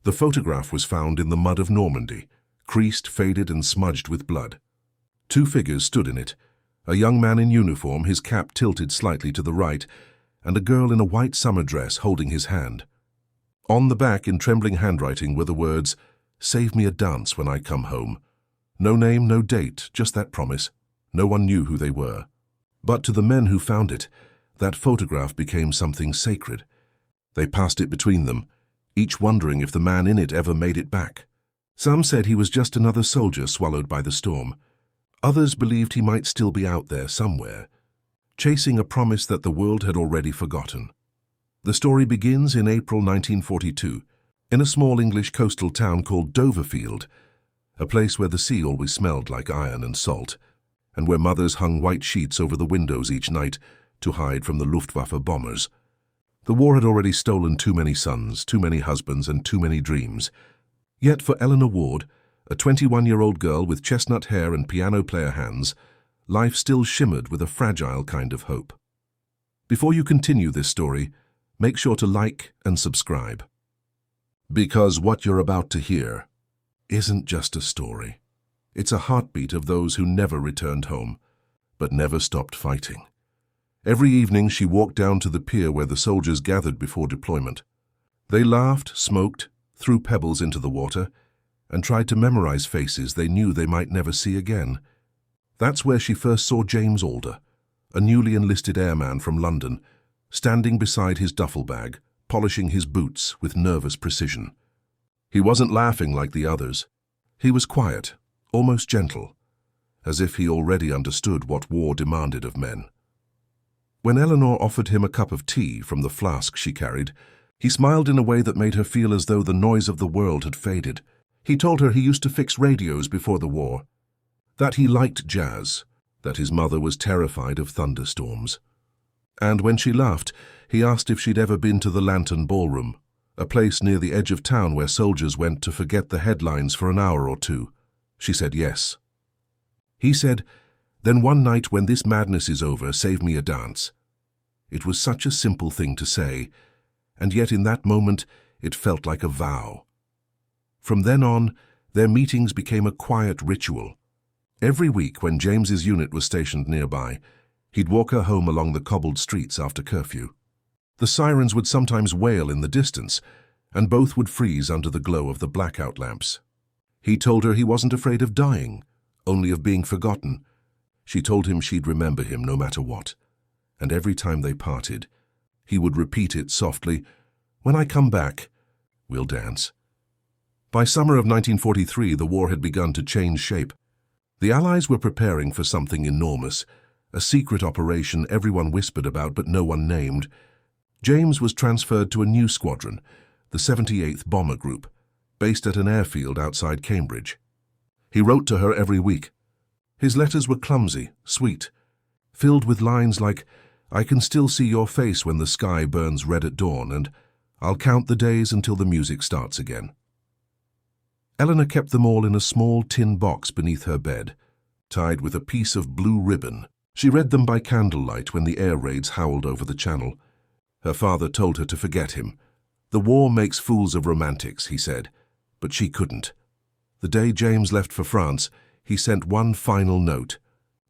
The photograph was found in the mud of Normandy, creased, faded, and smudged with blood. Two figures stood in it, a young man in uniform, his cap tilted slightly to the right, and a girl in a white summer dress holding his hand. On the back, in trembling handwriting, were the words, "Save me a dance when I come home." No name, no date, just that promise. No one knew who they were. But to the men who found it, that photograph became something sacred. They passed it between them, each wondering if the man in it ever made it back. Some said he was just another soldier swallowed by the storm. Others believed he might still be out there somewhere, chasing a promise that the world had already forgotten. The story begins in April 1942, in a small English coastal town called Doverfield, a place where the sea always smelled like iron and salt, and where mothers hung white sheets over the windows each night to hide from the Luftwaffe bombers. The war had already stolen too many sons, too many husbands, and too many dreams. Yet for Eleanor Ward, a 21-year-old girl with chestnut hair and piano-player hands, life still shimmered with a fragile kind of hope. Before you continue this story, make sure to like and subscribe. Because what you're about to hear isn't just a story. It's a heartbeat of those who never returned home, but never stopped fighting. Every evening she walked down to the pier where the soldiers gathered before deployment. They laughed, smoked, threw pebbles into the water, and tried to memorize faces they knew they might never see again. That's where she first saw James Alder, a newly enlisted airman from London, standing beside his duffel bag, polishing his boots with nervous precision. He wasn't laughing like the others. He was quiet, almost gentle, as if he already understood what war demanded of men. When Eleanor offered him a cup of tea from the flask she carried, he smiled in a way that made her feel as though the noise of the world had faded. He told her he used to fix radios before the war, that he liked jazz, that his mother was terrified of thunderstorms. And when she laughed, he asked if she'd ever been to the Lantern Ballroom, a place near the edge of town where soldiers went to forget the headlines for an hour or two. She said yes. He said, "Then one night when this madness is over, save me a dance." It was such a simple thing to say, and yet in that moment it felt like a vow. From then on, their meetings became a quiet ritual. Every week when James's unit was stationed nearby, he'd walk her home along the cobbled streets after curfew. The sirens would sometimes wail in the distance, and both would freeze under the glow of the blackout lamps. He told her he wasn't afraid of dying, only of being forgotten. She told him she'd remember him no matter what. And every time they parted, he would repeat it softly, "When I come back, we'll dance." By summer of 1943, the war had begun to change shape. The Allies were preparing for something enormous, a secret operation everyone whispered about but no one named. James was transferred to a new squadron, the 78th Bomber Group, based at an airfield outside Cambridge. He wrote to her every week. His letters were clumsy, sweet, filled with lines like, "I can still see your face when the sky burns red at dawn," and "I'll count the days until the music starts again." Eleanor kept them all in a small tin box beneath her bed, tied with a piece of blue ribbon. She read them by candlelight when the air raids howled over the channel. Her father told her to forget him. "The war makes fools of romantics," he said, but she couldn't. The day James left for France, he sent one final note.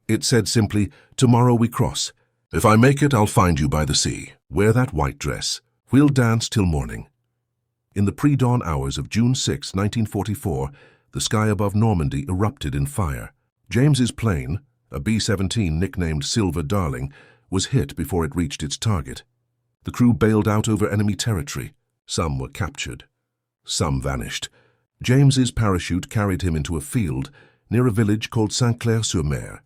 It said simply, "Tomorrow we cross. If I make it, I'll find you by the sea. Wear that white dress. We'll dance till morning." In the pre-dawn hours of June 6, 1944, the sky above Normandy erupted in fire. James's plane, a B-17 nicknamed Silver Darling, was hit before it reached its target. The crew bailed out over enemy territory. Some were captured. Some vanished. James's parachute carried him into a field near a village called Saint-Clair-sur-Mer,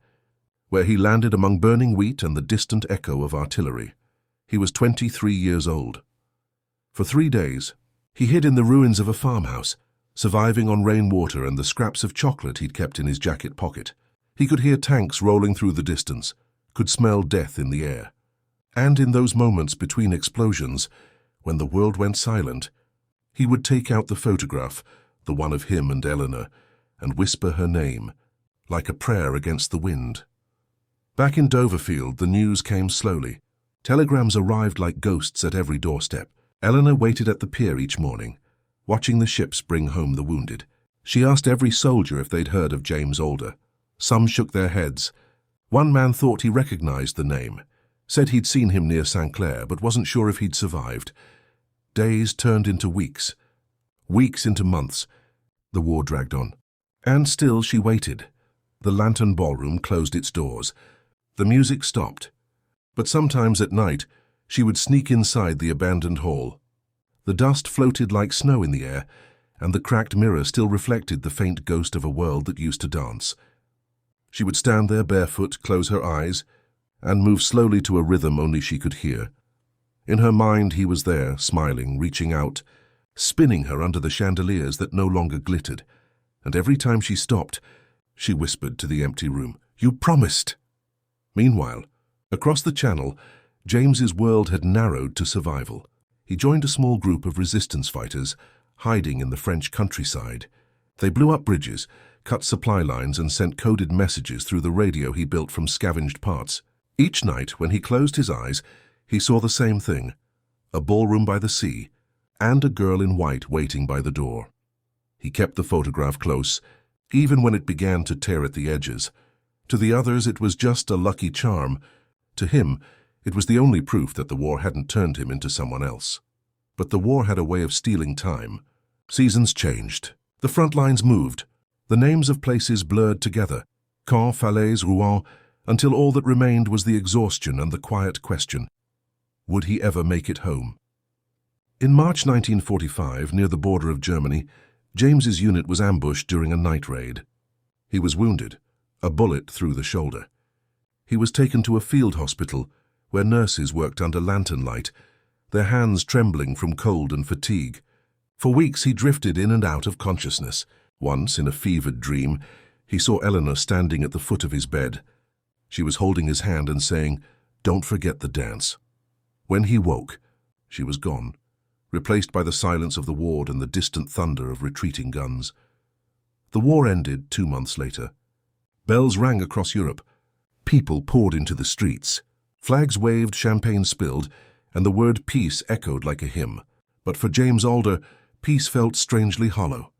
where he landed among burning wheat and the distant echo of artillery. He was 23 years old. For 3 days, he hid in the ruins of a farmhouse, surviving on rainwater and the scraps of chocolate he'd kept in his jacket pocket. He could hear tanks rolling through the distance, could smell death in the air. And in those moments between explosions, when the world went silent, he would take out the photograph, the one of him and Eleanor, and whisper her name, like a prayer against the wind. Back in Doverfield, the news came slowly. Telegrams arrived like ghosts at every doorstep. Eleanor waited at the pier each morning, watching the ships bring home the wounded. She asked every soldier if they'd heard of James Alder. Some shook their heads. One man thought he recognized the name, said he'd seen him near St. Clair, but wasn't sure if he'd survived. Days turned into weeks. Weeks into months. The war dragged on. And still she waited. The Lantern Ballroom closed its doors. The music stopped. But sometimes at night, she would sneak inside the abandoned hall. The dust floated like snow in the air, and the cracked mirror still reflected the faint ghost of a world that used to dance. She would stand there barefoot, close her eyes, and move slowly to a rhythm only she could hear. In her mind he was there, smiling, reaching out, spinning her under the chandeliers that no longer glittered, and every time she stopped, she whispered to the empty room, "You promised!" Meanwhile, across the channel, James's world had narrowed to survival. He joined a small group of resistance fighters, hiding in the French countryside. They blew up bridges, cut supply lines, and sent coded messages through the radio he built from scavenged parts. Each night, when he closed his eyes, he saw the same thing: a ballroom by the sea, and a girl in white waiting by the door. He kept the photograph close, even when it began to tear at the edges. To the others, it was just a lucky charm. To him, it was the only proof that the war hadn't turned him into someone else. But the war had a way of stealing time. Seasons changed. The front lines moved. The names of places blurred together. Caen, Falaise, Rouen, until all that remained was the exhaustion and the quiet question: would he ever make it home? In March 1945, near the border of Germany, James's unit was ambushed during a night raid. He was wounded, a bullet through the shoulder. He was taken to a field hospital where nurses worked under lantern light, their hands trembling from cold and fatigue. For weeks he drifted in and out of consciousness. Once, in a fevered dream, he saw Eleanor standing at the foot of his bed. She was holding his hand and saying, "Don't forget the dance." When he woke, she was gone, replaced by the silence of the ward and the distant thunder of retreating guns. The war ended 2 months later. Bells rang across Europe. People poured into the streets. Flags waved, champagne spilled, and the word peace echoed like a hymn. But for James Alder, peace felt strangely hollow.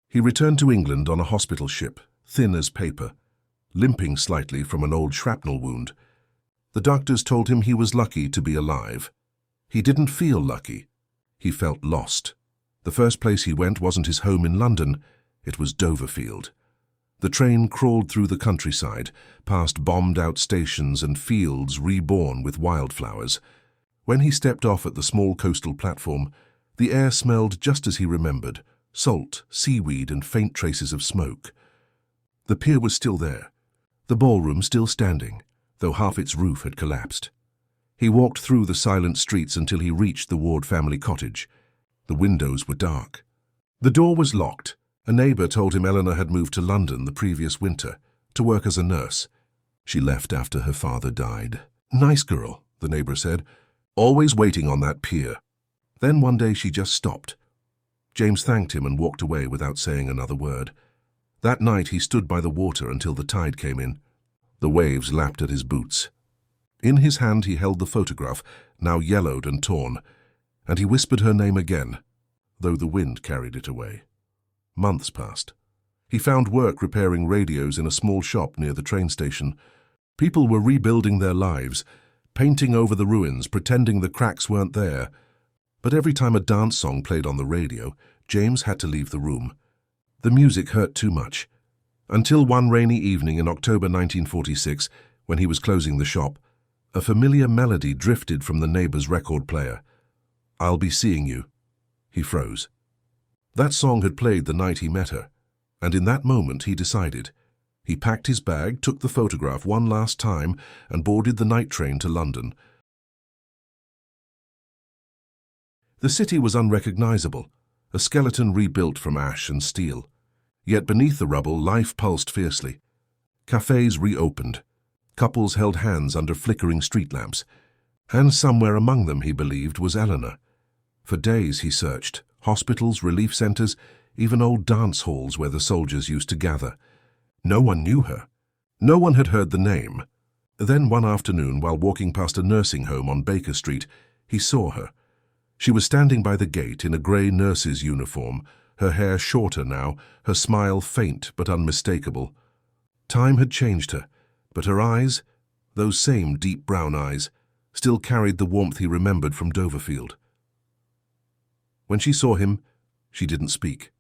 He returned to England on a hospital ship, thin as paper, limping slightly from an old shrapnel wound. The doctors told him he was lucky to be alive. He didn't feel lucky. He felt lost. The first place he went wasn't his home in London, it was Doverfield. The train crawled through the countryside, past bombed-out stations and fields reborn with wildflowers. When he stepped off at the small coastal platform, the air smelled just as he remembered: salt, seaweed, and faint traces of smoke. The pier was still there, the ballroom still standing, though half its roof had collapsed. He walked through the silent streets until he reached the Ward family cottage. The windows were dark. The door was locked. A neighbour told him Eleanor had moved to London the previous winter, to work as a nurse. She left after her father died. "Nice girl," the neighbour said, "always waiting on that pier." Then one day she just stopped. James thanked him and walked away without saying another word. That night he stood by the water until the tide came in. The waves lapped at his boots. In his hand he held the photograph, now yellowed and torn, and he whispered her name again, though the wind carried it away. Months passed. He found work repairing radios in a small shop near the train station. People were rebuilding their lives, painting over the ruins, pretending the cracks weren't there. But every time a dance song played on the radio, James had to leave the room. The music hurt too much. Until one rainy evening in October 1946, when he was closing the shop, a familiar melody drifted from the neighbour's record player. "I'll be seeing you." He froze. That song had played the night he met her, and in that moment he decided. He packed his bag, took the photograph one last time, and boarded the night train to London. The city was unrecognizable, a skeleton rebuilt from ash and steel. Yet beneath the rubble, life pulsed fiercely. Cafes reopened. Couples held hands under flickering street lamps. And somewhere among them, he believed, was Eleanor. For days he searched. Hospitals, relief centers, even old dance halls where the soldiers used to gather. No one knew her. No one had heard the name. Then one afternoon, while walking past a nursing home on Baker Street, he saw her. She was standing by the gate in a grey nurse's uniform, her hair shorter now, her smile faint but unmistakable. Time had changed her, but her eyes, those same deep brown eyes, still carried the warmth he remembered from Doverfield. When she saw him, she didn't speak.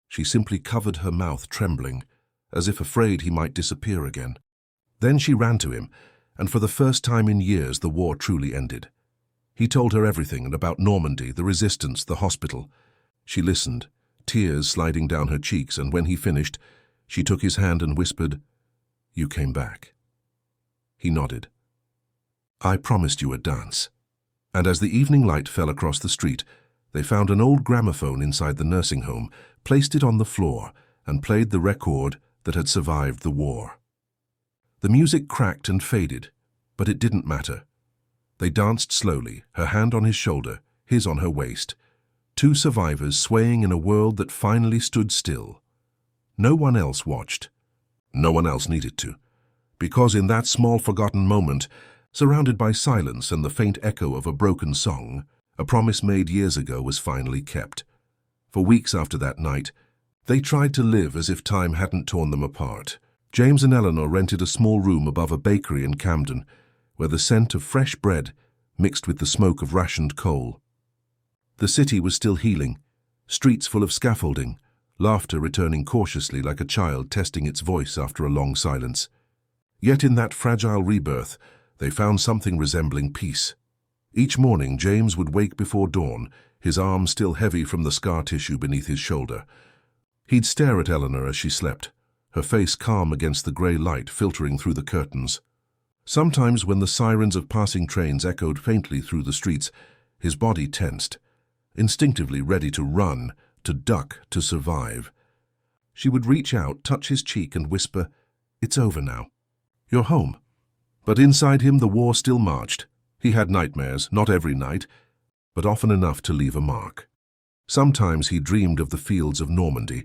She simply covered her mouth, trembling, as if afraid he might disappear again. Then she ran to him, and for the first time in years the war truly ended. He told her everything, and about Normandy, the resistance, the hospital. She listened, tears sliding down her cheeks, and when he finished, she took his hand and whispered, "You came back." He nodded. "I promised you a dance." And as the evening light fell across the street, they found an old gramophone inside the nursing home, placed it on the floor, and played the record that had survived the war. The music cracked and faded, but it didn't matter. They danced slowly, her hand on his shoulder, his on her waist, two survivors swaying in a world that finally stood still. No one else watched. No one else needed to, because in that small forgotten moment, surrounded by silence and the faint echo of a broken song, a promise made years ago was finally kept. For weeks after that night, they tried to live as if time hadn't torn them apart. James and Eleanor rented a small room above a bakery in Camden, where the scent of fresh bread mixed with the smoke of rationed coal. The city was still healing, streets full of scaffolding, laughter returning cautiously like a child testing its voice after a long silence. Yet in that fragile rebirth, they found something resembling peace. Each morning, James would wake before dawn, his arm still heavy from the scar tissue beneath his shoulder. He'd stare at Eleanor as she slept, her face calm against the grey light filtering through the curtains. Sometimes when the sirens of passing trains echoed faintly through the streets, his body tensed, instinctively ready to run, to duck, to survive. She would reach out, touch his cheek and whisper, "It's over now. You're home." But inside him the war still marched. He had nightmares, not every night, but often enough to leave a mark. Sometimes he dreamed of the fields of Normandy,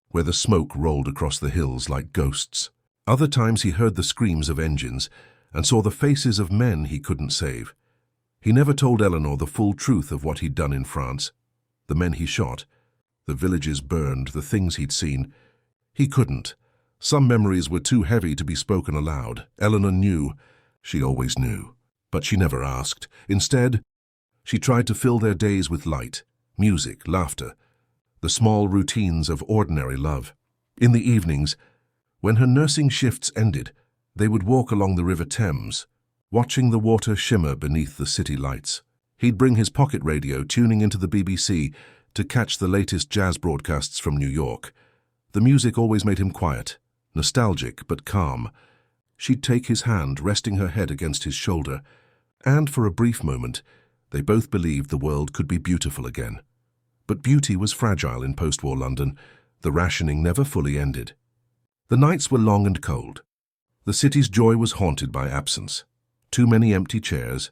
where the smoke rolled across the hills like ghosts. Other times he heard the screams of engines and saw the faces of men he couldn't save. He never told Eleanor the full truth of what he'd done in France, the men he shot, the villages burned, the things he'd seen. He couldn't. Some memories were too heavy to be spoken aloud. Eleanor knew. She always knew. But she never asked. Instead, she tried to fill their days with light, music, laughter, the small routines of ordinary love. In the evenings, when her nursing shifts ended, they would walk along the River Thames, watching the water shimmer beneath the city lights. He'd bring his pocket radio, tuning into the BBC to catch the latest jazz broadcasts from New York. The music always made him quiet, nostalgic but calm. She'd take his hand, resting her head against his shoulder, and for a brief moment, they both believed the world could be beautiful again. But beauty was fragile in post-war London. The rationing never fully ended. The nights were long and cold. The city's joy was haunted by absence. Too many empty chairs,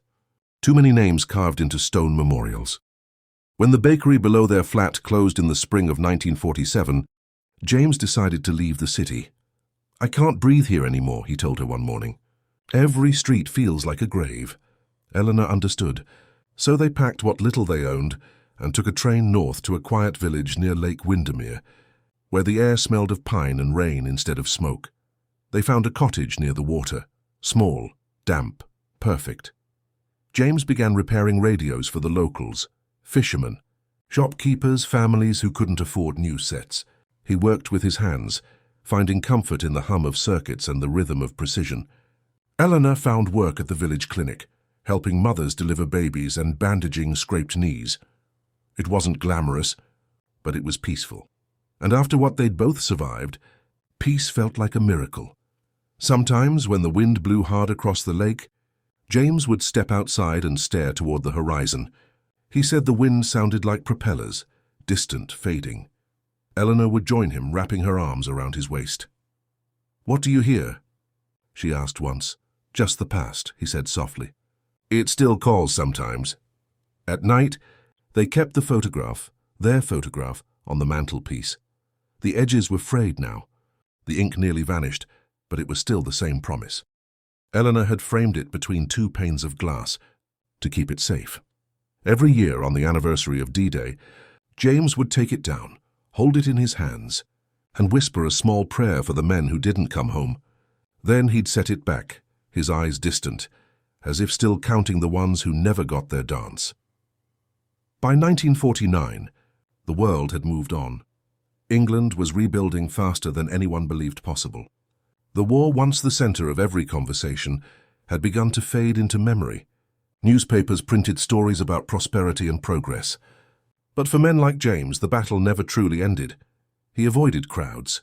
too many names carved into stone memorials. When the bakery below their flat closed in the spring of 1947, James decided to leave the city. "I can't breathe here anymore," he told her one morning. "Every street feels like a grave." Eleanor understood. So they packed what little they owned and took a train north to a quiet village near Lake Windermere, where the air smelled of pine and rain instead of smoke. They found a cottage near the water, small, damp, perfect. James began repairing radios for the locals, fishermen, shopkeepers, families who couldn't afford new sets. He worked with his hands, finding comfort in the hum of circuits and the rhythm of precision. Eleanor found work at the village clinic, helping mothers deliver babies and bandaging scraped knees. It wasn't glamorous, but it was peaceful. And after what they'd both survived, peace felt like a miracle. Sometimes, when the wind blew hard across the lake, James would step outside and stare toward the horizon. He said the wind sounded like propellers, distant, fading. Eleanor would join him, wrapping her arms around his waist. "What do you hear?" she asked once. "Just the past," he said softly. "It still calls sometimes." At night, they kept the photograph, their photograph, on the mantelpiece. The edges were frayed now. The ink nearly vanished, but it was still the same promise. Eleanor had framed it between two panes of glass to keep it safe. Every year on the anniversary of D-Day, James would take it down, hold it in his hands, and whisper a small prayer for the men who didn't come home. Then he'd set it back, his eyes distant, as if still counting the ones who never got their dance. By 1949, the world had moved on. England was rebuilding faster than anyone believed possible. The war, once the center of every conversation, had begun to fade into memory. Newspapers printed stories about prosperity and progress. But for men like James, the battle never truly ended. He avoided crowds.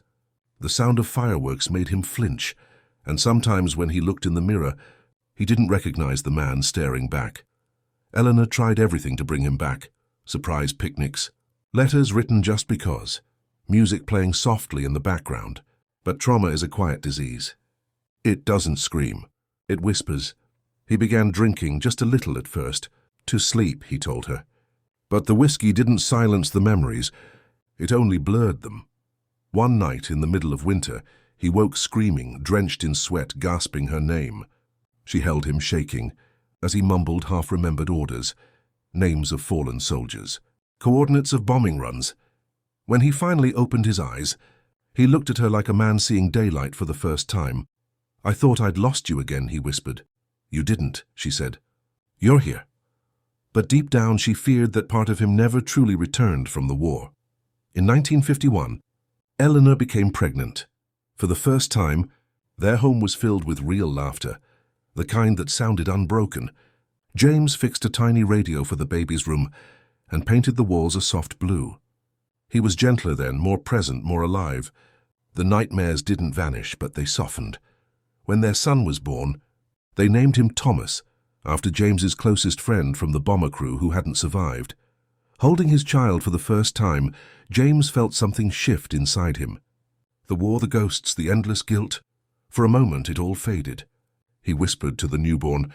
The sound of fireworks made him flinch, and sometimes when he looked in the mirror, he didn't recognize the man staring back. Eleanor tried everything to bring him back. Surprise picnics, letters written just because, music playing softly in the background. But trauma is a quiet disease. It doesn't scream. It whispers. He began drinking just a little at first. To sleep, he told her. But the whiskey didn't silence the memories. It only blurred them. One night in the middle of winter, he woke screaming, drenched in sweat, gasping her name. She held him shaking as he mumbled half-remembered orders, names of fallen soldiers, coordinates of bombing runs. When he finally opened his eyes, he looked at her like a man seeing daylight for the first time. "I thought I'd lost you again," he whispered. "You didn't," she said. "You're here." But deep down she feared that part of him never truly returned from the war. In 1951, Eleanor became pregnant. For the first time, their home was filled with real laughter, the kind that sounded unbroken. James fixed a tiny radio for the baby's room and painted the walls a soft blue. He was gentler then, more present, more alive. The nightmares didn't vanish, but they softened. When their son was born, they named him Thomas, after James's closest friend from the bomber crew who hadn't survived. Holding his child for the first time, James felt something shift inside him. The war, the ghosts, the endless guilt. For a moment it all faded. He whispered to the newborn,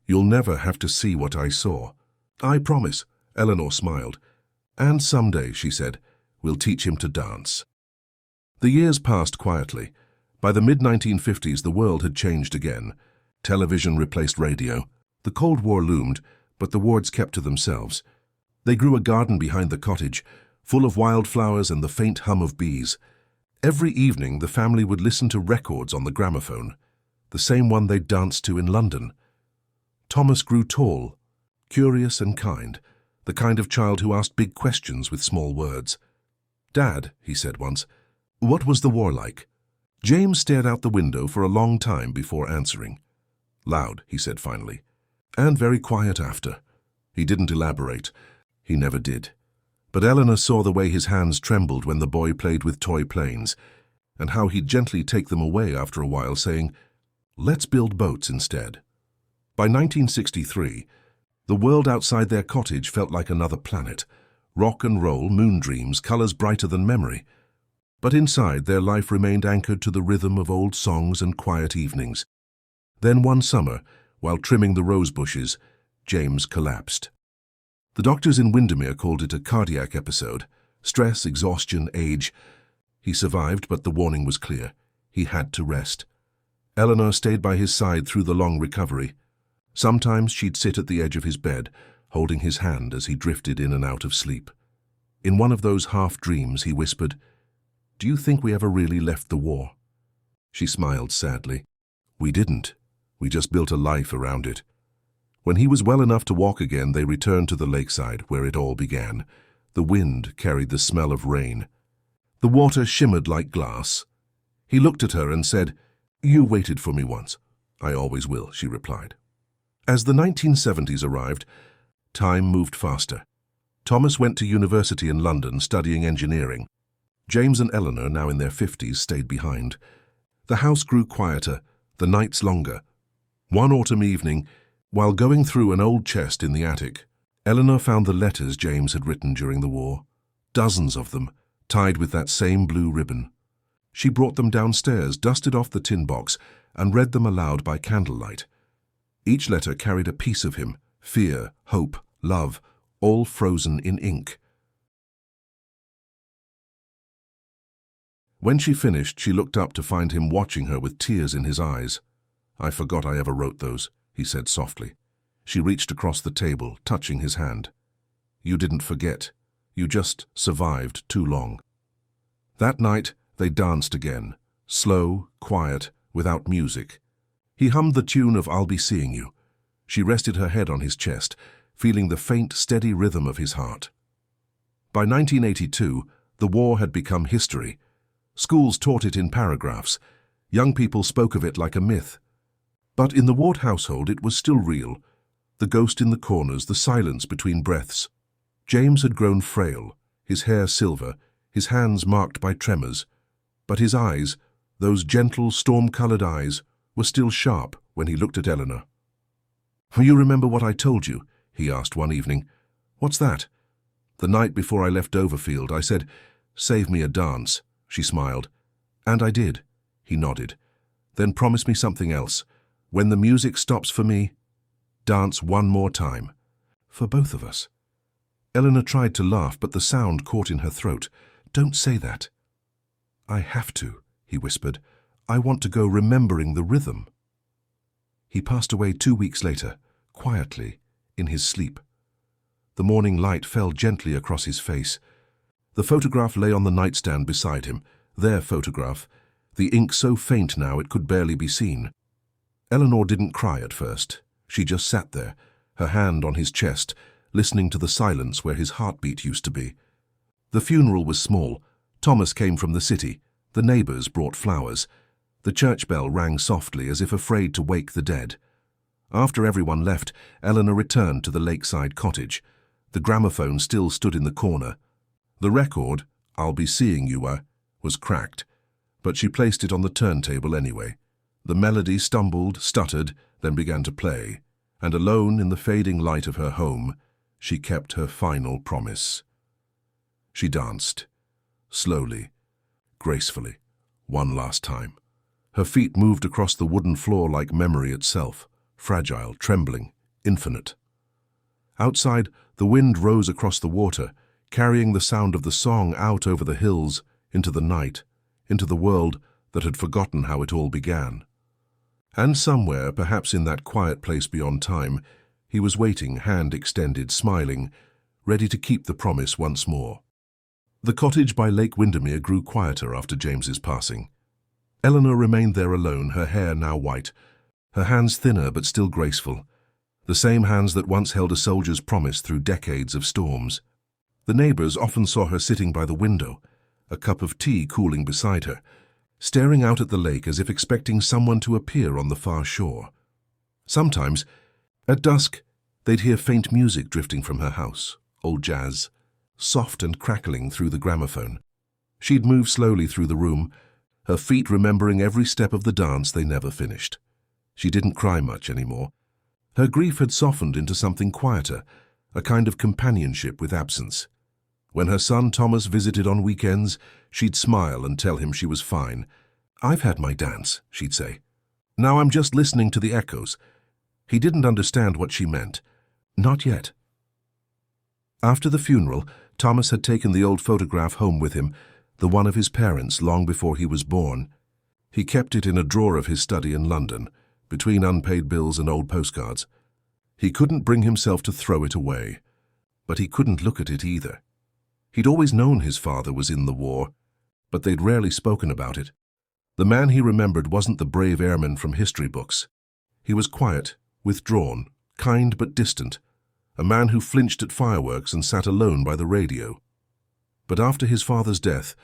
"You'll never have to see what I saw." "I promise," Eleanor smiled. "And someday," she said, "we'll teach him to dance." The years passed quietly. By the mid-1950s, the world had changed again. Television replaced radio. The Cold War loomed, but the wards kept to themselves. They grew a garden behind the cottage, full of wildflowers and the faint hum of bees. Every evening, the family would listen to records on the gramophone, the same one they'd danced to in London. Thomas grew tall, curious and kind, the kind of child who asked big questions with small words. "Dad," he said once, "what was the war like?" James stared out the window for a long time before answering. "Loud," he said finally, "and very quiet after." He didn't elaborate. He never did. But Eleanor saw the way his hands trembled when the boy played with toy planes, and how he'd gently take them away after a while, saying, "Let's build boats instead." By 1963, the world outside their cottage felt like another planet. Rock and roll, moon dreams, colors brighter than memory. But inside, their life remained anchored to the rhythm of old songs and quiet evenings. Then one summer, while trimming the rose bushes, James collapsed. The doctors in Windermere called it a cardiac episode. Stress, exhaustion, age. He survived, but the warning was clear. He had to rest. Eleanor stayed by his side through the long recovery. Sometimes she'd sit at the edge of his bed, holding his hand as he drifted in and out of sleep. In one of those half-dreams, he whispered, "Do you think we ever really left the war?" She smiled sadly. "We didn't. We just built a life around it." When he was well enough to walk again, they returned to the lakeside, where it all began. The wind carried the smell of rain. The water shimmered like glass. He looked at her and said, "You waited for me once." "I always will," she replied. As the 1970s arrived, time moved faster. Thomas went to university in London studying engineering. James and Eleanor, now in their 50s, stayed behind. The house grew quieter, the nights longer. One autumn evening, while going through an old chest in the attic, Eleanor found the letters James had written during the war. Dozens of them, tied with that same blue ribbon. She brought them downstairs, dusted off the tin box, and read them aloud by candlelight. Each letter carried a piece of him, fear, hope, love, all frozen in ink. When she finished, she looked up to find him watching her with tears in his eyes. "I forgot I ever wrote those," he said softly. She reached across the table, touching his hand. "You didn't forget. You just survived too long." That night, they danced again, slow, quiet, without music. He hummed the tune of "I'll Be Seeing You." She rested her head on his chest, feeling the faint, steady rhythm of his heart. By 1982, the war had become history. Schools taught it in paragraphs. Young people spoke of it like a myth. But in the Ward household, it was still real. The ghost in the corners, the silence between breaths. James had grown frail, his hair silver, his hands marked by tremors. But his eyes, those gentle, storm-colored eyes, were still sharp when he looked at Eleanor. "You remember what I told you?" he asked one evening. "What's that?" "The night before I left Overfield, I said, 'Save me a dance.'" She smiled. "And I did." He nodded. "Then promise me something else. When the music stops for me, dance one more time. For both of us." Eleanor tried to laugh, but the sound caught in her throat. "Don't say that." "I have to," he whispered. "I want to go remembering the rhythm." He passed away 2 weeks later, quietly, in his sleep. The morning light fell gently across his face. The photograph lay on the nightstand beside him, their photograph, the ink so faint now it could barely be seen. Eleanor didn't cry at first. She just sat there, her hand on his chest, listening to the silence where his heartbeat used to be. The funeral was small. Thomas came from the city. The neighbors brought flowers. The church bell rang softly as if afraid to wake the dead. After everyone left, Eleanor returned to the lakeside cottage. The gramophone still stood in the corner. The record, "I'll Be Seeing You," was cracked, but she placed it on the turntable anyway. The melody stumbled, stuttered, then began to play, and alone in the fading light of her home, she kept her final promise. She danced, slowly, gracefully, one last time. Her feet moved across the wooden floor like memory itself, fragile, trembling, infinite. Outside, the wind rose across the water, carrying the sound of the song out over the hills, into the night, into the world that had forgotten how it all began. And somewhere, perhaps in that quiet place beyond time, he was waiting, hand extended, smiling, ready to keep the promise once more. The cottage by Lake Windermere grew quieter after James's passing. Eleanor remained there alone, her hair now white, her hands thinner but still graceful, the same hands that once held a soldier's promise through decades of storms. The neighbors often saw her sitting by the window, a cup of tea cooling beside her, staring out at the lake as if expecting someone to appear on the far shore. Sometimes, at dusk, they'd hear faint music drifting from her house, old jazz, soft and crackling through the gramophone. She'd move slowly through the room, her feet remembering every step of the dance they never finished. She didn't cry much anymore. Her grief had softened into something quieter, a kind of companionship with absence. When her son Thomas visited on weekends, she'd smile and tell him she was fine. "I've had my dance," she'd say. "Now I'm just listening to the echoes." He didn't understand what she meant. Not yet. After the funeral, Thomas had taken the old photograph home with him, the one of his parents long before he was born. He kept it in a drawer of his study in London, between unpaid bills and old postcards. He couldn't bring himself to throw it away, but he couldn't look at it either. He'd always known his father was in the war, but they'd rarely spoken about it. The man he remembered wasn't the brave airman from history books. He was quiet, withdrawn, kind but distant, a man who flinched at fireworks and sat alone by the radio. But after his father's death,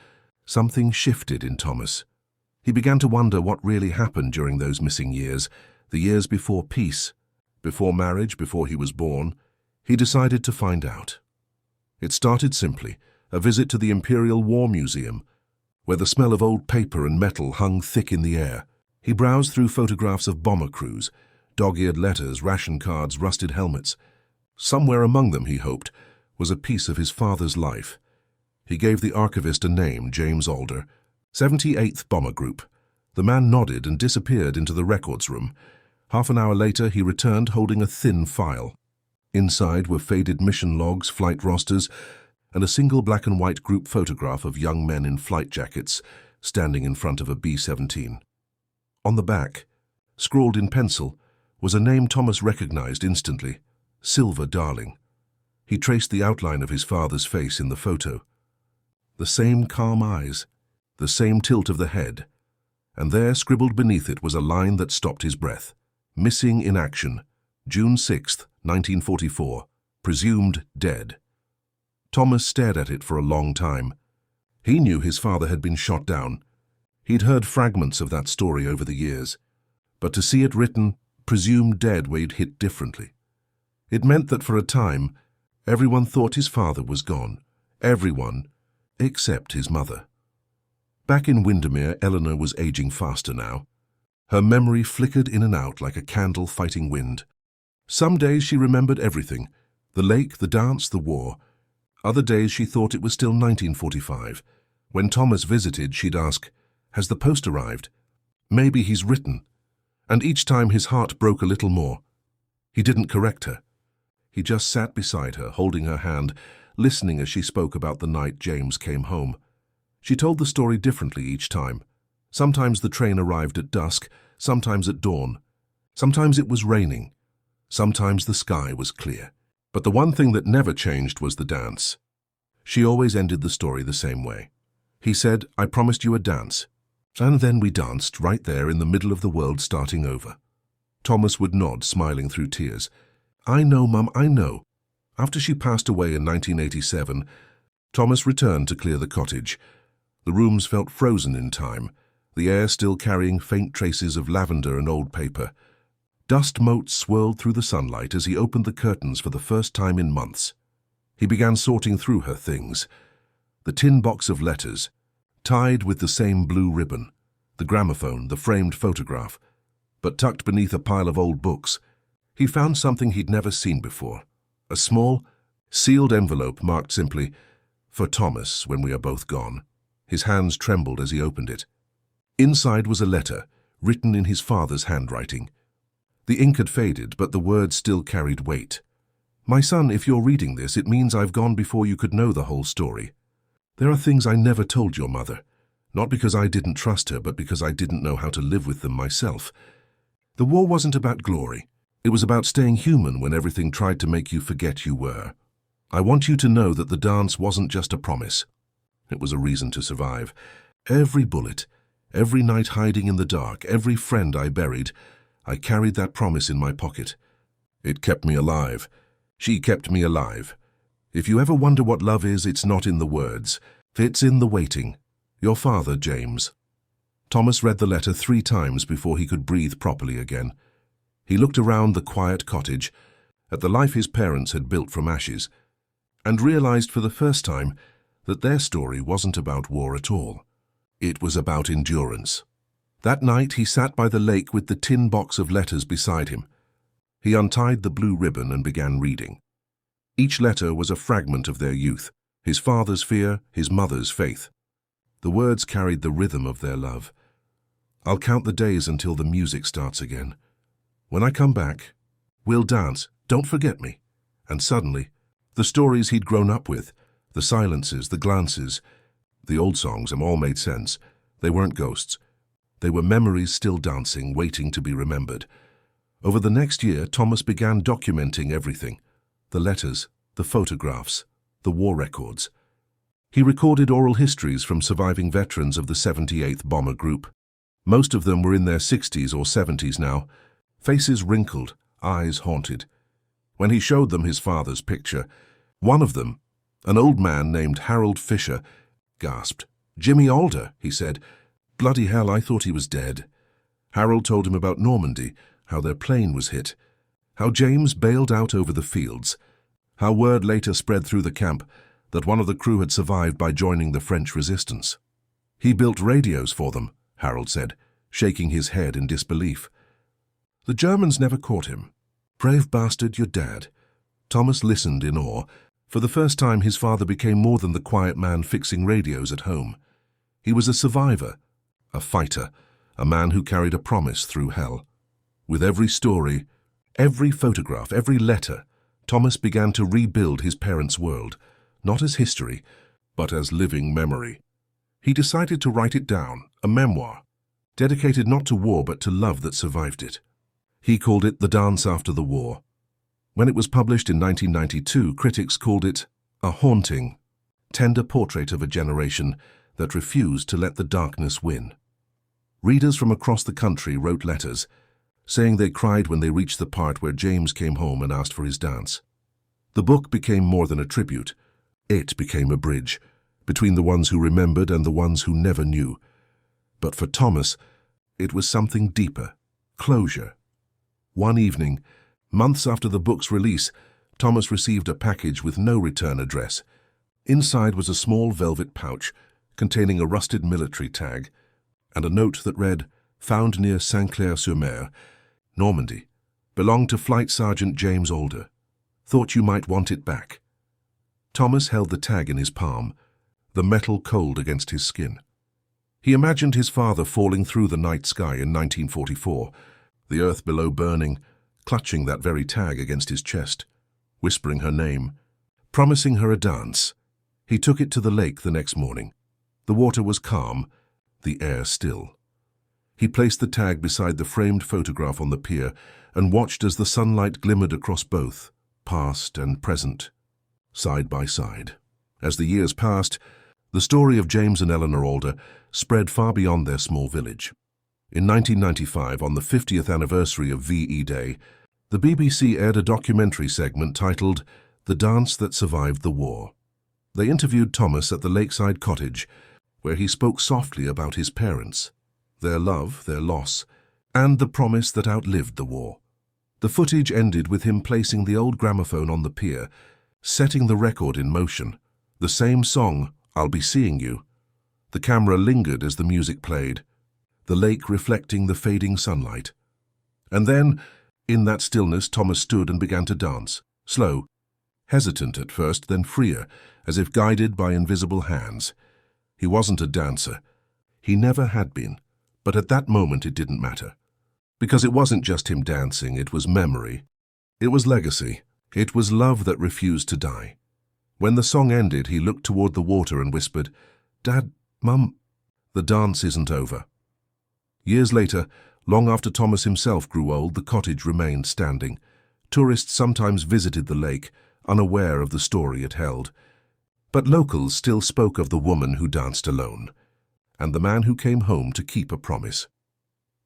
something shifted in Thomas. He began to wonder what really happened during those missing years, the years before peace, before marriage, before he was born. He decided to find out. It started simply, a visit to the Imperial War Museum, where the smell of old paper and metal hung thick in the air. He browsed through photographs of bomber crews, dog-eared letters, ration cards, rusted helmets. Somewhere among them, he hoped, was a piece of his father's life. He gave the archivist a name, James Alder, 78th Bomber Group. The man nodded and disappeared into the records room. Half an hour later, he returned holding a thin file. Inside were faded mission logs, flight rosters, and a single black and white group photograph of young men in flight jackets standing in front of a B-17. On the back, scrawled in pencil, was a name Thomas recognized instantly: Silver Darling. He traced the outline of his father's face in the photo. The same calm eyes, the same tilt of the head, and there, scribbled beneath it, was a line that stopped his breath. Missing in action, June 6, 1944, presumed dead. Thomas stared at it for a long time. He knew his father had been shot down. He'd heard fragments of that story over the years, but to see it written, presumed dead, weighed hit differently. It meant that for a time, everyone thought his father was gone. Everyone, except his mother. Back in Windermere, Eleanor was aging faster now. Her memory flickered in and out like a candle fighting wind. Some days she remembered everything: the lake, the dance, the war. Other days she thought it was still 1945. When Thomas visited, she'd ask, "Has the post arrived? Maybe he's written." And each time his heart broke a little more. He didn't correct her. He just sat beside her, holding her hand, listening as she spoke about the night James came home. She told the story differently each time. Sometimes the train arrived at dusk, sometimes at dawn. Sometimes it was raining. Sometimes the sky was clear. But the one thing that never changed was the dance. She always ended the story the same way. He said, "I promised you a dance." And then we danced right there in the middle of the world starting over. Thomas would nod, smiling through tears. "I know, Mum, I know." After she passed away in 1987, Thomas returned to clear the cottage. The rooms felt frozen in time, the air still carrying faint traces of lavender and old paper. Dust motes swirled through the sunlight as he opened the curtains for the first time in months. He began sorting through her things. The tin box of letters, tied with the same blue ribbon, the gramophone, the framed photograph. But tucked beneath a pile of old books, he found something he'd never seen before. A small, sealed envelope marked simply, "For Thomas, when we are both gone." His hands trembled as he opened it. Inside was a letter, written in his father's handwriting. The ink had faded, but the words still carried weight. "My son, if you're reading this, it means I've gone before you could know the whole story. There are things I never told your mother, not because I didn't trust her, but because I didn't know how to live with them myself. The war wasn't about glory. It was about staying human when everything tried to make you forget you were. I want you to know that the dance wasn't just a promise. It was a reason to survive. Every bullet, every night hiding in the dark, every friend I buried, I carried that promise in my pocket. It kept me alive. She kept me alive. If you ever wonder what love is, it's not in the words. It's in the waiting. Your father, James." Thomas read the letter 3 times before he could breathe properly again. He looked around the quiet cottage, at the life his parents had built from ashes, and realized for the first time that their story wasn't about war at all. It was about endurance. That night he sat by the lake with the tin box of letters beside him. He untied the blue ribbon and began reading. Each letter was a fragment of their youth, his father's fear, his mother's faith. The words carried the rhythm of their love. "I'll count the days until the music starts again. When I come back, we'll dance, don't forget me." And suddenly, the stories he'd grown up with, the silences, the glances, the old songs, all made sense. They weren't ghosts. They were memories still dancing, waiting to be remembered. Over the next year, Thomas began documenting everything: the letters, the photographs, the war records. He recorded oral histories from surviving veterans of the 78th Bomber Group. Most of them were in their 60s or 70s now, faces wrinkled, eyes haunted. When he showed them his father's picture, one of them, an old man named Harold Fisher, gasped. "Jimmy Alder," he said. "Bloody hell, I thought he was dead." Harold told him about Normandy, how their plane was hit, how James bailed out over the fields, how word later spread through the camp that one of the crew had survived by joining the French resistance. "He built radios for them," Harold said, shaking his head in disbelief. "The Germans never caught him. Brave bastard, your dad." Thomas listened in awe. For the first time, his father became more than the quiet man fixing radios at home. He was a survivor, a fighter, a man who carried a promise through hell. With every story, every photograph, every letter, Thomas began to rebuild his parents' world, not as history, but as living memory. He decided to write it down, a memoir, dedicated not to war but to love that survived it. He called it The Dance After the War. When it was published in 1992, critics called it a haunting, tender portrait of a generation that refused to let the darkness win. Readers from across the country wrote letters, saying they cried when they reached the part where James came home and asked for his dance. The book became more than a tribute. It became a bridge between the ones who remembered and the ones who never knew. But for Thomas, it was something deeper, closure. One evening, months after the book's release, Thomas received a package with no return address. Inside was a small velvet pouch containing a rusted military tag and a note that read, "Found near Saint-Clair-sur-Mer, Normandy. Belonged to Flight Sergeant James Alder. Thought you might want it back." Thomas held the tag in his palm, the metal cold against his skin. He imagined his father falling through the night sky in 1944, the earth below burning, clutching that very tag against his chest, whispering her name, promising her a dance. He took it to the lake the next morning. The water was calm, the air still. He placed the tag beside the framed photograph on the pier and watched as the sunlight glimmered across both, past and present, side by side. As the years passed, the story of James and Eleanor Alder spread far beyond their small village. In 1995, on the 50th anniversary of VE Day, the BBC aired a documentary segment titled The Dance That Survived the War. They interviewed Thomas at the lakeside cottage, where he spoke softly about his parents, their love, their loss, and the promise that outlived the war. The footage ended with him placing the old gramophone on the pier, setting the record in motion, the same song, "I'll Be Seeing You." The camera lingered as the music played, the lake reflecting the fading sunlight. And then, in that stillness, Thomas stood and began to dance, slow, hesitant at first, then freer, as if guided by invisible hands. He wasn't a dancer. He never had been. But at that moment it didn't matter. Because it wasn't just him dancing, it was memory. It was legacy. It was love that refused to die. When the song ended, he looked toward the water and whispered, "Dad, Mum, the dance isn't over." Years later, long after Thomas himself grew old, the cottage remained standing. Tourists sometimes visited the lake, unaware of the story it held. But locals still spoke of the woman who danced alone, and the man who came home to keep a promise.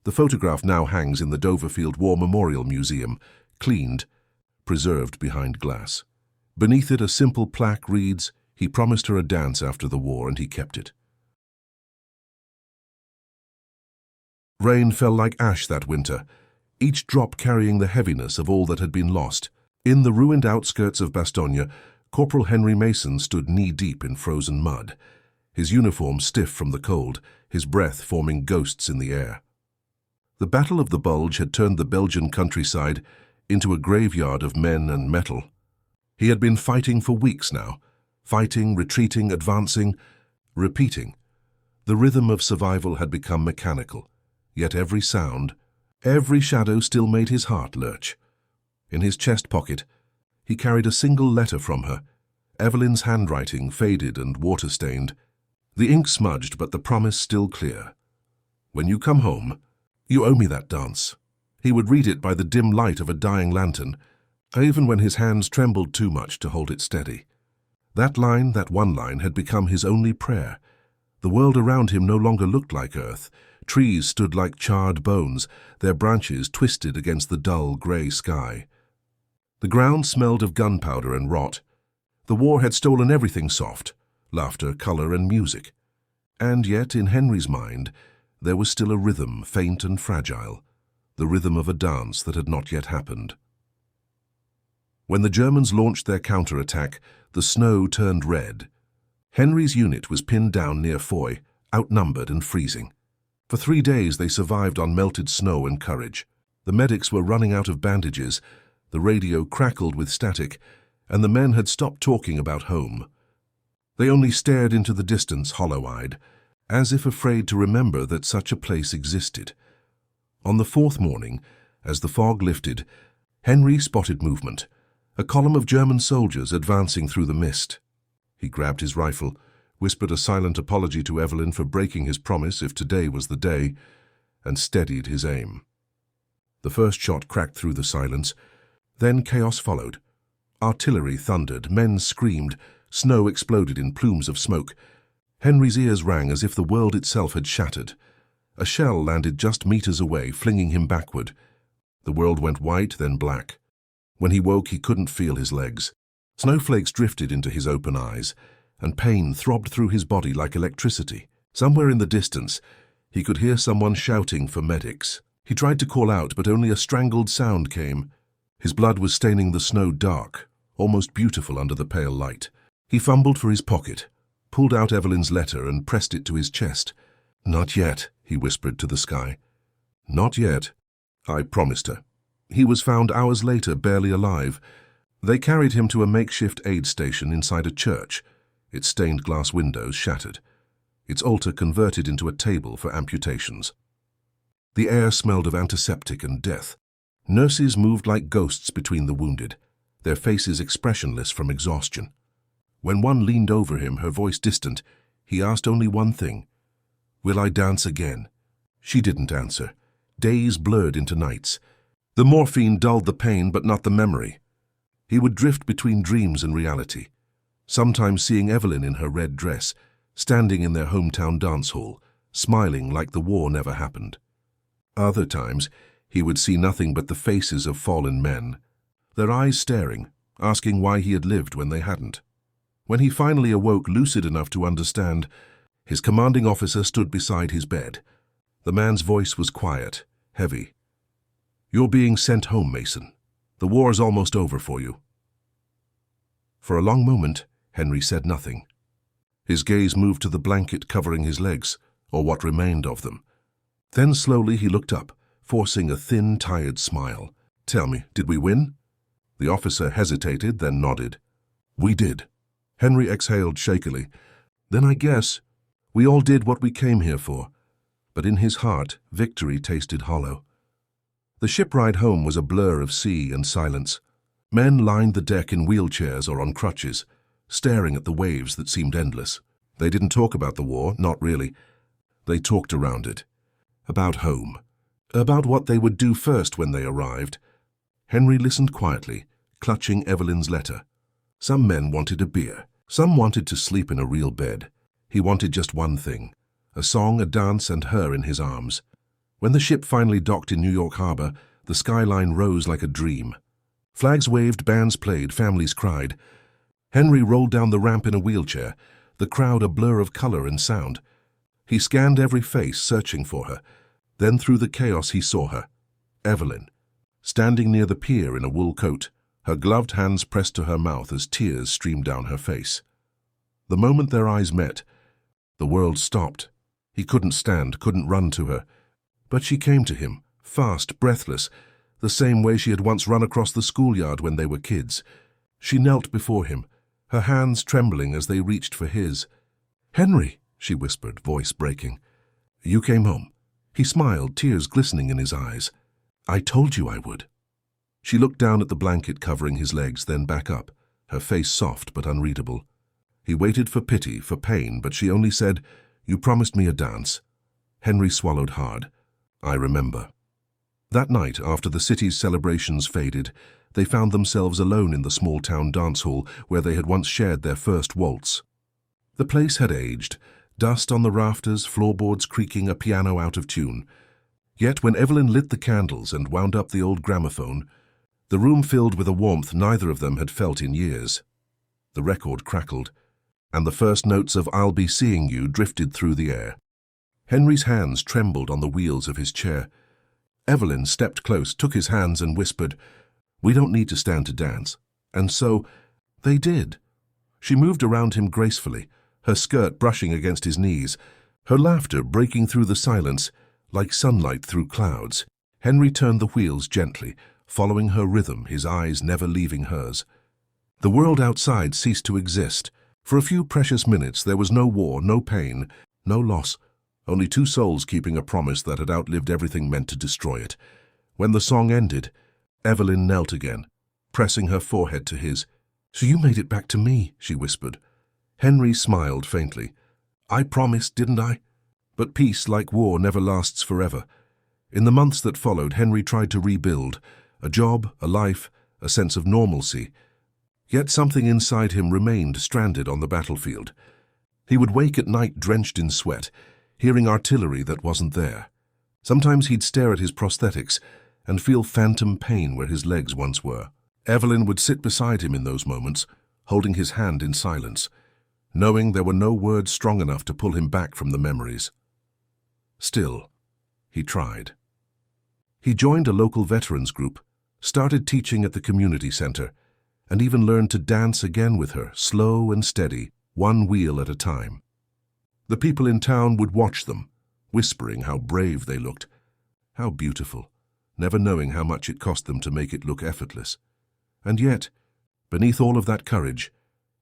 The photograph now hangs in the Doverfield War Memorial Museum, cleaned, preserved behind glass. Beneath it, a simple plaque reads, "He promised her a dance after the war, and he kept it." Rain fell like ash that winter, each drop carrying the heaviness of all that had been lost. In the ruined outskirts of Bastogne, Corporal Henry Mason stood knee-deep in frozen mud, his uniform stiff from the cold, his breath forming ghosts in the air. The Battle of the Bulge had turned the Belgian countryside into a graveyard of men and metal. He had been fighting for weeks now, fighting, retreating, advancing, repeating. The rhythm of survival had become mechanical, yet every sound, every shadow still made his heart lurch. In his chest pocket, he carried a single letter from her, Evelyn's handwriting faded and water-stained. The ink smudged, but the promise still clear. "When you come home, you owe me that dance." He would read it by the dim light of a dying lantern, even when his hands trembled too much to hold it steady. That line, that one line, had become his only prayer. The world around him no longer looked like earth. Trees stood like charred bones, their branches twisted against the dull grey sky. The ground smelled of gunpowder and rot. The war had stolen everything soft, laughter, colour and music. And yet, in Henry's mind, there was still a rhythm, faint and fragile, the rhythm of a dance that had not yet happened. When the Germans launched their counterattack, the snow turned red. Henry's unit was pinned down near Foy, outnumbered and freezing. For 3 days they survived on melted snow and courage. The medics were running out of bandages, the radio crackled with static, and the men had stopped talking about home. They only stared into the distance, hollow-eyed, as if afraid to remember that such a place existed. On the 4th morning, as the fog lifted, Henry spotted movement, a column of German soldiers advancing through the mist. He grabbed his rifle, whispered a silent apology to Evelyn for breaking his promise if today was the day, and steadied his aim. The first shot cracked through the silence. Then chaos followed. Artillery thundered, men screamed, snow exploded in plumes of smoke. Henry's ears rang as if the world itself had shattered. A shell landed just meters away, flinging him backward. The world went white, then black. When he woke, he couldn't feel his legs. Snowflakes drifted into his open eyes, and pain throbbed through his body like electricity. Somewhere in the distance, he could hear someone shouting for medics. He tried to call out, but only a strangled sound came. His blood was staining the snow dark, almost beautiful under the pale light. He fumbled for his pocket, pulled out Evelyn's letter and pressed it to his chest. "Not yet," he whispered to the sky. "Not yet. I promised her." He was found hours later, barely alive. They carried him to a makeshift aid station inside a church, its stained glass windows shattered, its altar converted into a table for amputations. The air smelled of antiseptic and death. Nurses moved like ghosts between the wounded, their faces expressionless from exhaustion. When one leaned over him, her voice distant, he asked only one thing: "Will I dance again?" She didn't answer. Days blurred into nights. The morphine dulled the pain, but not the memory. He would drift between dreams and reality, sometimes seeing Evelyn in her red dress, standing in their hometown dance hall, smiling like the war never happened. Other times, he would see nothing but the faces of fallen men, their eyes staring, asking why he had lived when they hadn't. When he finally awoke, lucid enough to understand, his commanding officer stood beside his bed. The man's voice was quiet, heavy. "You're being sent home, Mason. The war is almost over for you." For a long moment, Henry said nothing. His gaze moved to the blanket covering his legs, or what remained of them. Then slowly he looked up, forcing a thin, tired smile. "Tell me, did we win?" The officer hesitated, then nodded. "We did." Henry exhaled shakily. "Then I guess we all did what we came here for." But in his heart, victory tasted hollow. The ship ride home was a blur of sea and silence. Men lined the deck in wheelchairs or on crutches, staring at the waves that seemed endless. They didn't talk about the war, not really. They talked around it. About home. About what they would do first when they arrived. Henry listened quietly, clutching Evelyn's letter. Some men wanted a beer. Some wanted to sleep in a real bed. He wanted just one thing: a song, a dance, and her in his arms. When the ship finally docked in New York Harbor, the skyline rose like a dream. Flags waved, bands played, families cried. Henry rolled down the ramp in a wheelchair, the crowd a blur of color and sound. He scanned every face, searching for her. Then through the chaos he saw her. Evelyn, standing near the pier in a wool coat, her gloved hands pressed to her mouth as tears streamed down her face. The moment their eyes met, the world stopped. He couldn't stand, couldn't run to her. But she came to him, fast, breathless, the same way she had once run across the schoolyard when they were kids. She knelt before him, her hands trembling as they reached for his. "Henry," she whispered, voice breaking. "You came home." He smiled, tears glistening in his eyes. "I told you I would." She looked down at the blanket covering his legs, then back up, her face soft but unreadable. He waited for pity, for pain, but she only said, "You promised me a dance." Henry swallowed hard. "I remember." That night, after the city's celebrations faded, they found themselves alone in the small-town dance hall where they had once shared their first waltz. The place had aged, dust on the rafters, floorboards creaking, a piano out of tune. Yet when Evelyn lit the candles and wound up the old gramophone, the room filled with a warmth neither of them had felt in years. The record crackled, and the first notes of "I'll Be Seeing You" drifted through the air. Henry's hands trembled on the wheels of his chair. Evelyn stepped close, took his hands and whispered, "We don't need to stand to dance." And so they did. She moved around him gracefully, her skirt brushing against his knees, her laughter breaking through the silence like sunlight through clouds. Henry turned the wheels gently, following her rhythm, his eyes never leaving hers. The world outside ceased to exist. For a few precious minutes there was no war, no pain, no loss. Only two souls keeping a promise that had outlived everything meant to destroy it. When the song ended, Evelyn knelt again, pressing her forehead to his. "So you made it back to me," she whispered. Henry smiled faintly. "I promised, didn't I? But peace, like war, never lasts forever." In the months that followed, Henry tried to rebuild a job, a life, a sense of normalcy. Yet something inside him remained stranded on the battlefield. He would wake at night drenched in sweat, hearing artillery that wasn't there. Sometimes he'd stare at his prosthetics and feel phantom pain where his legs once were. Evelyn would sit beside him in those moments, holding his hand in silence, knowing there were no words strong enough to pull him back from the memories. Still, he tried. He joined a local veterans group, started teaching at the community center, and even learned to dance again with her, slow and steady, one wheel at a time. The people in town would watch them, whispering how brave they looked, how beautiful, never knowing how much it cost them to make it look effortless. And yet, beneath all of that courage,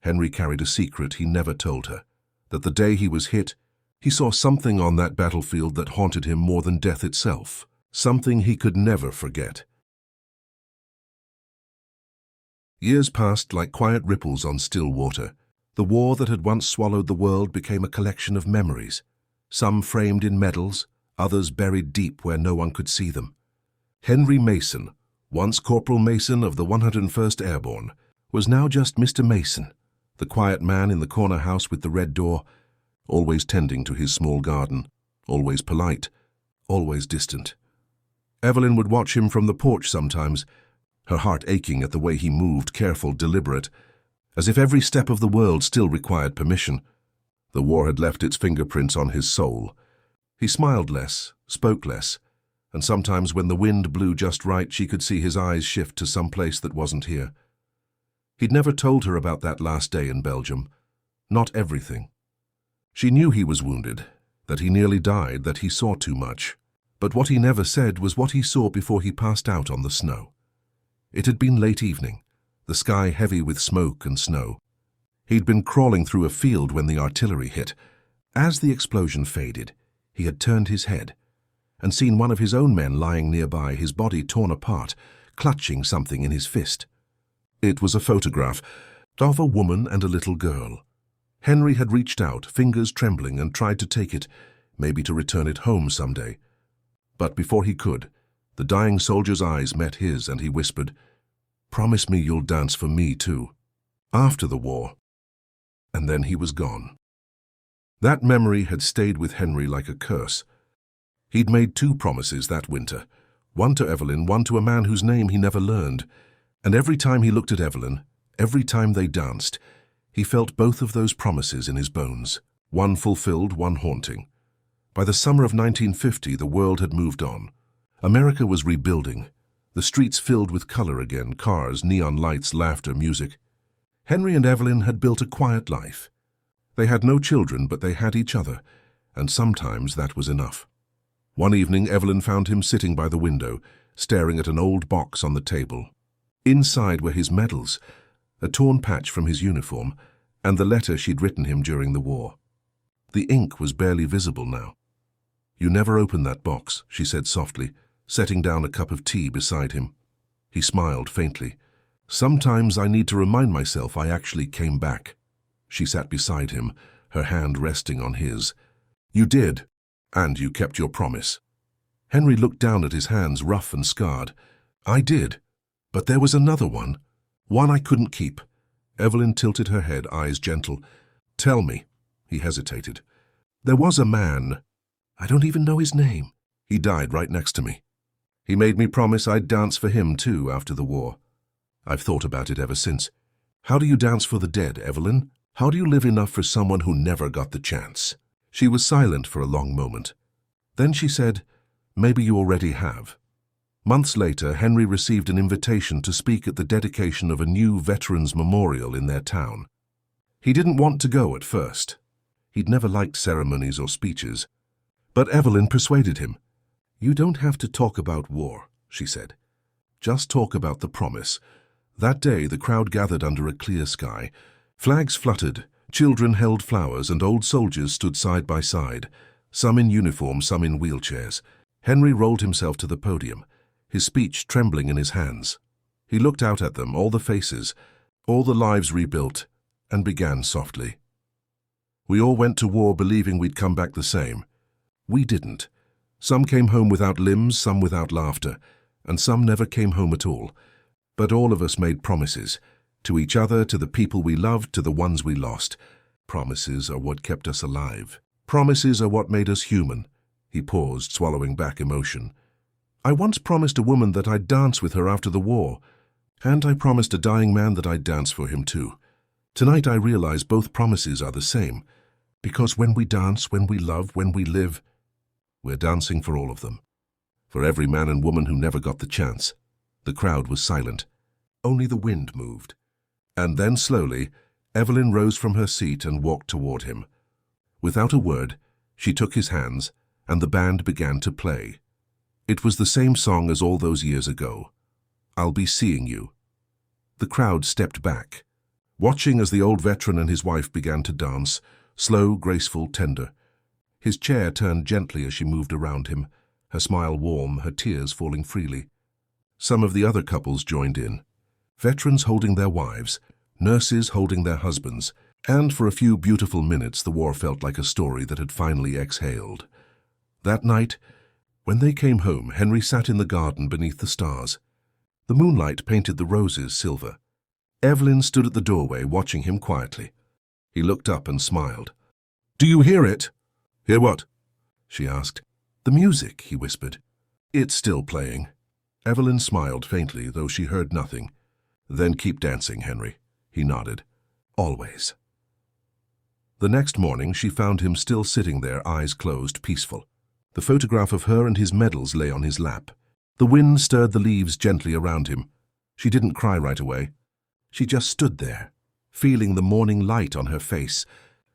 Henry carried a secret he never told her, that the day he was hit, he saw something on that battlefield that haunted him more than death itself, something he could never forget. Years passed like quiet ripples on still water. The war that had once swallowed the world became a collection of memories, some framed in medals, others buried deep where no one could see them. Henry Mason, once Corporal Mason of the 101st Airborne, was now just Mr. Mason, the quiet man in the corner house with the red door, always tending to his small garden, always polite, always distant. Evelyn would watch him from the porch sometimes, her heart aching at the way he moved, careful, deliberate, as if every step of the world still required permission. The war had left its fingerprints on his soul. He smiled less, spoke less, and sometimes when the wind blew just right, she could see his eyes shift to some place that wasn't here. He'd never told her about that last day in Belgium. Not everything. She knew he was wounded, that he nearly died, that he saw too much. But what he never said was what he saw before he passed out on the snow. It had been late evening, the sky heavy with smoke and snow. He'd been crawling through a field when the artillery hit. As the explosion faded, he had turned his head and seen one of his own men lying nearby, his body torn apart, clutching something in his fist. It was a photograph of a woman and a little girl. Henry had reached out, fingers trembling, and tried to take it, maybe to return it home someday. But before he could, the dying soldier's eyes met his, and he whispered, "Promise me you'll dance for me too, after the war." And then he was gone. That memory had stayed with Henry like a curse. He'd made 2 promises that winter, one to Evelyn, one to a man whose name he never learned. And every time he looked at Evelyn, every time they danced, he felt both of those promises in his bones, one fulfilled, one haunting. By the summer of 1950, the world had moved on. America was rebuilding, the streets filled with color again, cars, neon lights, laughter, music. Henry and Evelyn had built a quiet life. They had no children, but they had each other, and sometimes that was enough. One evening, Evelyn found him sitting by the window, staring at an old box on the table. Inside were his medals, a torn patch from his uniform, and the letter she'd written him during the war. The ink was barely visible now. "You never opened that box," she said softly, setting down a cup of tea beside him. He smiled faintly. "Sometimes I need to remind myself I actually came back." She sat beside him, her hand resting on his. "You did, and you kept your promise." Henry looked down at his hands, rough and scarred. "I did, but there was another one I couldn't keep." Evelyn tilted her head, eyes gentle. "Tell me." He hesitated. "There was a man. I don't even know his name. He died right next to me. He made me promise I'd dance for him too after the war. I've thought about it ever since. How do you dance for the dead, Evelyn? How do you live enough for someone who never got the chance?" She was silent for a long moment. Then she said, "Maybe you already have." Months later, Henry received an invitation to speak at the dedication of a new veterans memorial in their town. He didn't want to go at first. He'd never liked ceremonies or speeches. But Evelyn persuaded him. "You don't have to talk about war," she said. "Just talk about the promise." That day, the crowd gathered under a clear sky. Flags fluttered, children held flowers, and old soldiers stood side by side, some in uniform, some in wheelchairs. Henry rolled himself to the podium, his speech trembling in his hands. He looked out at them, all the faces, all the lives rebuilt, and began softly. "We all went to war believing we'd come back the same. We didn't. Some came home without limbs, some without laughter, and some never came home at all. But all of us made promises, to each other, to the people we loved, to the ones we lost. Promises are what kept us alive. Promises are what made us human. He paused, swallowing back emotion. I once promised a woman that I'd dance with her after the war, and I promised a dying man that I'd dance for him too. Tonight I realize both promises are the same, because when we dance, when we love, when we live, we're dancing for all of them. For every man and woman who never got the chance. The crowd was silent. Only the wind moved. And then slowly, Evelyn rose from her seat and walked toward him. Without a word, she took his hands, and the band began to play. It was the same song as all those years ago. I'll be seeing you. The crowd stepped back, watching as the old veteran and his wife began to dance, slow, graceful, tender. His chair turned gently as she moved around him, her smile warm, her tears falling freely. Some of the other couples joined in. Veterans holding their wives, nurses holding their husbands, and for a few beautiful minutes the war felt like a story that had finally exhaled. That night, when they came home, Henry sat in the garden beneath the stars. The moonlight painted the roses silver. Evelyn stood at the doorway watching him quietly. He looked up and smiled. Do you hear it? Hear what? She asked. The music, he whispered. It's still playing. Evelyn smiled faintly, though she heard nothing. Then keep dancing, Henry. He nodded. Always. The next morning she found him still sitting there, eyes closed, peaceful. The photograph of her and his medals lay on his lap. The wind stirred the leaves gently around him. She didn't cry right away. She just stood there, feeling the morning light on her face,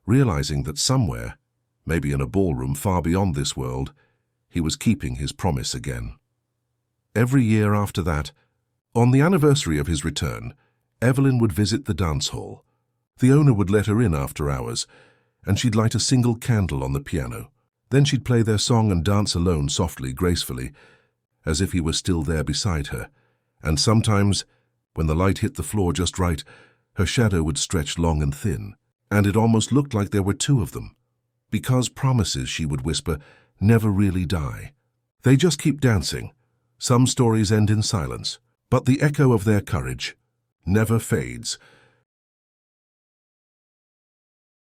realizing that somewhere, maybe in a ballroom far beyond this world, he was keeping his promise again. Every year after that, on the anniversary of his return, Evelyn would visit the dance hall. The owner would let her in after hours, and she'd light a single candle on the piano. Then she'd play their song and dance alone, softly, gracefully, as if he were still there beside her. And sometimes, when the light hit the floor just right, her shadow would stretch long and thin, and it almost looked like there were two of them. Because promises, she would whisper, never really die. They just keep dancing. Some stories end in silence, but the echo of their courage never fades.